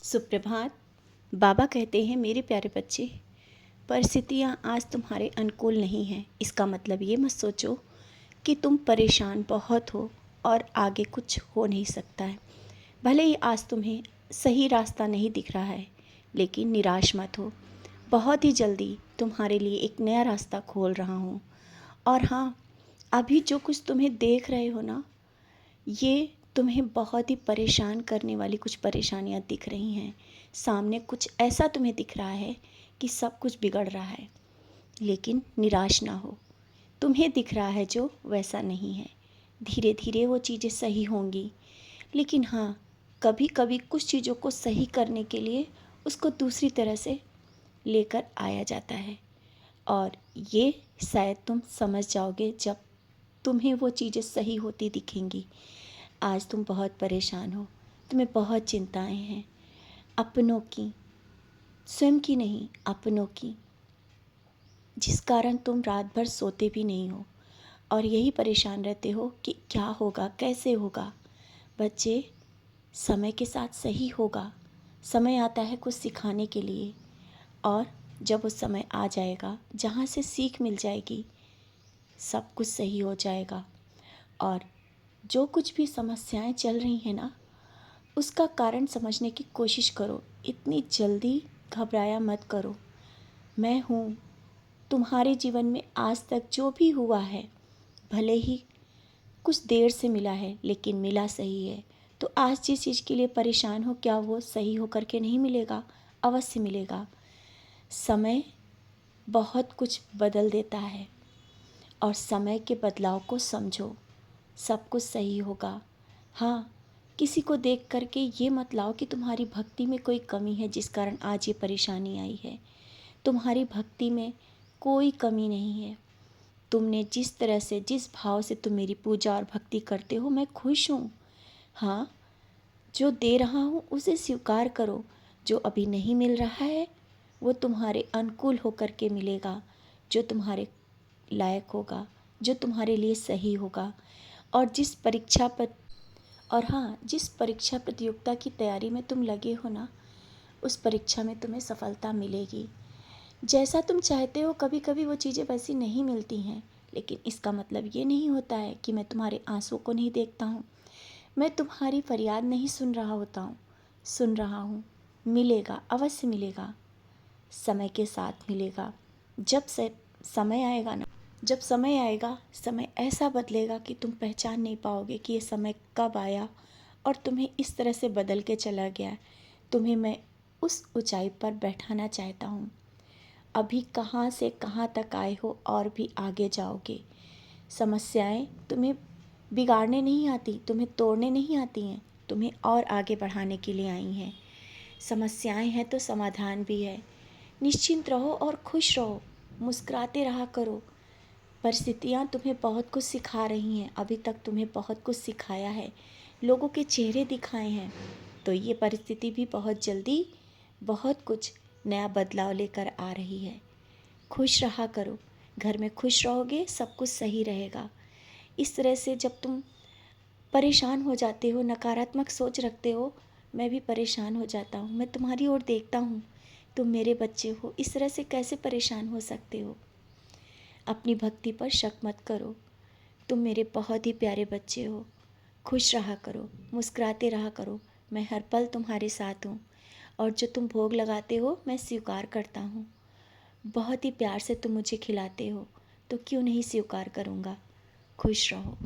सुप्रभात। बाबा कहते हैं, मेरे प्यारे बच्चे, परिस्थितियाँ आज तुम्हारे अनुकूल नहीं हैं। इसका मतलब ये मत सोचो कि तुम परेशान बहुत हो और आगे कुछ हो नहीं सकता है। भले ही आज तुम्हें सही रास्ता नहीं दिख रहा है, लेकिन निराश मत हो। बहुत ही जल्दी तुम्हारे लिए एक नया रास्ता खोल रहा हूँ। और हाँ, अभी जो कुछ तुम्हें देख रहे हो ना, ये तुम्हें बहुत ही परेशान करने वाली कुछ परेशानियां दिख रही हैं। सामने कुछ ऐसा तुम्हें दिख रहा है कि सब कुछ बिगड़ रहा है, लेकिन निराश ना हो। तुम्हें दिख रहा है जो वैसा नहीं है। धीरे धीरे वो चीज़ें सही होंगी। लेकिन हाँ, कभी कभी कुछ चीज़ों को सही करने के लिए उसको दूसरी तरह से लेकर आया जाता है, और ये शायद तुम समझ जाओगे जब तुम्हें वो चीज़ें सही होती दिखेंगी। आज तुम बहुत परेशान हो, तुम्हें बहुत चिंताएं हैं, अपनों की, स्वयं की नहीं, अपनों की, जिस कारण तुम रात भर सोते भी नहीं हो और यही परेशान रहते हो कि क्या होगा, कैसे होगा। बच्चे, समय के साथ सही होगा। समय आता है कुछ सिखाने के लिए, और जब वो समय आ जाएगा जहाँ से सीख मिल जाएगी, सब कुछ सही हो जाएगा। और जो कुछ भी समस्याएं चल रही हैं ना, उसका कारण समझने की कोशिश करो। इतनी जल्दी घबराया मत करो। मैं हूँ। तुम्हारे जीवन में आज तक जो भी हुआ है, भले ही कुछ देर से मिला है, लेकिन मिला सही है। तो आज जिस चीज़ के लिए परेशान हो, क्या वो सही हो करके नहीं मिलेगा? अवश्य मिलेगा। समय बहुत कुछ बदल देता है, और समय के बदलाव को समझो। सब कुछ सही होगा। हाँ, किसी को देख करके ये मत लाओ कि तुम्हारी भक्ति में कोई कमी है जिस कारण आज ये परेशानी आई है। तुम्हारी भक्ति में कोई कमी नहीं है। तुमने जिस तरह से, जिस भाव से तुम मेरी पूजा और भक्ति करते हो, मैं खुश हूँ। हाँ, जो दे रहा हूँ उसे स्वीकार करो। जो अभी नहीं मिल रहा है वो तुम्हारे अनुकूल होकर के मिलेगा, जो तुम्हारे लायक होगा, जो तुम्हारे लिए सही होगा। और जिस परीक्षा प्रतियोगिता की तैयारी में तुम लगे हो ना, उस परीक्षा में तुम्हें सफलता मिलेगी। जैसा तुम चाहते हो, कभी कभी वो चीज़ें वैसी नहीं मिलती हैं, लेकिन इसका मतलब ये नहीं होता है कि मैं तुम्हारे आंसू को नहीं देखता हूँ। मैं तुम्हारी फरियाद नहीं सुन रहा होता हूँ, सुन रहा हूँ। मिलेगा, अवश्य मिलेगा। समय के साथ मिलेगा। जब से समय आएगा ना, जब समय आएगा, समय ऐसा बदलेगा कि तुम पहचान नहीं पाओगे कि ये समय कब आया और तुम्हें इस तरह से बदल के चला गया। तुम्हें मैं उस ऊंचाई पर बैठाना चाहता हूँ। अभी कहाँ से कहाँ तक आए हो और भी आगे जाओगे। समस्याएं तुम्हें बिगाड़ने नहीं आती, तुम्हें तोड़ने नहीं आती हैं, तुम्हें और आगे बढ़ाने के लिए आई हैं। समस्याएं हैं तो समाधान भी है। निश्चिंत रहो और खुश रहो, मुस्कुराते रहा करो। परिस्थितियाँ तुम्हें बहुत कुछ सिखा रही हैं। अभी तक तुम्हें बहुत कुछ सिखाया है, लोगों के चेहरे दिखाए हैं। तो ये परिस्थिति भी बहुत जल्दी बहुत कुछ नया बदलाव लेकर आ रही है। खुश रहा करो। घर में खुश रहोगे, सब कुछ सही रहेगा। इस तरह से जब तुम परेशान हो जाते हो, नकारात्मक सोच रखते हो, मैं भी परेशान हो जाता हूँ। मैं तुम्हारी ओर देखता हूँ, तुम मेरे बच्चे हो, इस तरह से कैसे परेशान हो सकते हो? अपनी भक्ति पर शक मत करो। तुम मेरे बहुत ही प्यारे बच्चे हो। खुश रहा करो, मुस्कुराते रहा करो। मैं हर पल तुम्हारे साथ हूँ, और जो तुम भोग लगाते हो मैं स्वीकार करता हूँ। बहुत ही प्यार से तुम मुझे खिलाते हो, तो क्यों नहीं स्वीकार करूँगा। खुश रहो।